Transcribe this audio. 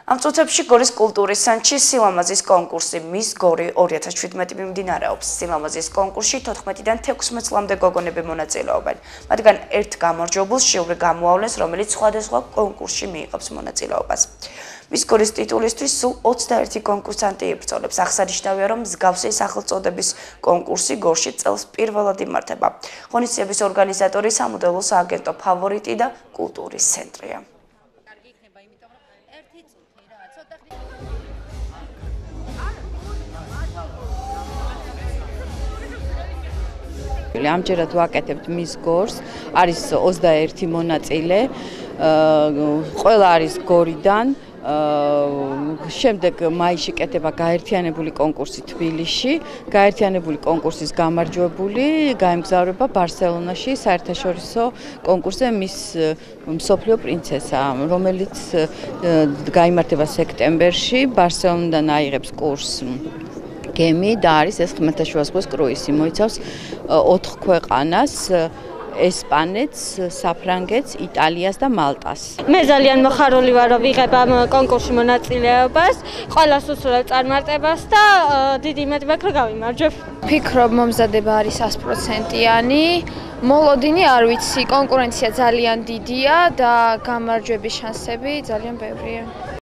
Am წუთებში გორის კულტურის ცენტრში სილამაზის კონკურსი Miss Gori 2017 მიმდინარეობს. სილამაზის კონკურსში 14-დან 16 წლამდე გოგონები მონაწილეობენ. მათგან ერთ გამარჯვებულს შიური გამოავლეს, რომელიც სხვადასხვა კონკურსში მიიღებს მონაწილეობას. Miss Goris ტიტულისთვის სულ 21 კონკურსანტი იბრძოლებს. აღსანიშნავია, რომ მსგავსი სახელწოდების კონკურსი გორში წელს პირველად იმართება. ღონისძიების ორგანიზატორი სამოდელო სააგენტო ფავორიტი და კულტურის ცენტრია. ამჯერად ვაკეთებთ Miss Gors, არის 21 მონაწილე, ყველა არის გორიდან. შემდეგ მაისში კეთება გაერთიანებული კონკურსი თბილისში, გაერთიანებული კონკურსის გამარჯვებული გაემგზავრება ბარსელონაში საერთაშორისო კონკურსზე Miss მსოფლიო პრინცესა, რომელიც გაიმართება სექტემბერში, ბარსელონიდან აიღებს კურსს გემი და არის ეს ხმელთაშუა ზღვის კრუიზი, მოიცავს 4 ქვეყანას. ესპანეთს, საფრანგეთს, იტალიას და მალტას. მე ძალიან მოხარული ვარ, რომ ვიღებ ამ კონკურსში მონაწილეობას, ყველას უსურვებ წარმატებას და დიდი იმედი მაქვს, რომ გავიმარჯვებ. ვფიქრობ, მომზადება არის 100%-იანი. მოლოდინი არ ვიცი, კონკურენცია ძალიან დიდია და გამარჯვების შანსები ძალიან ბევრია.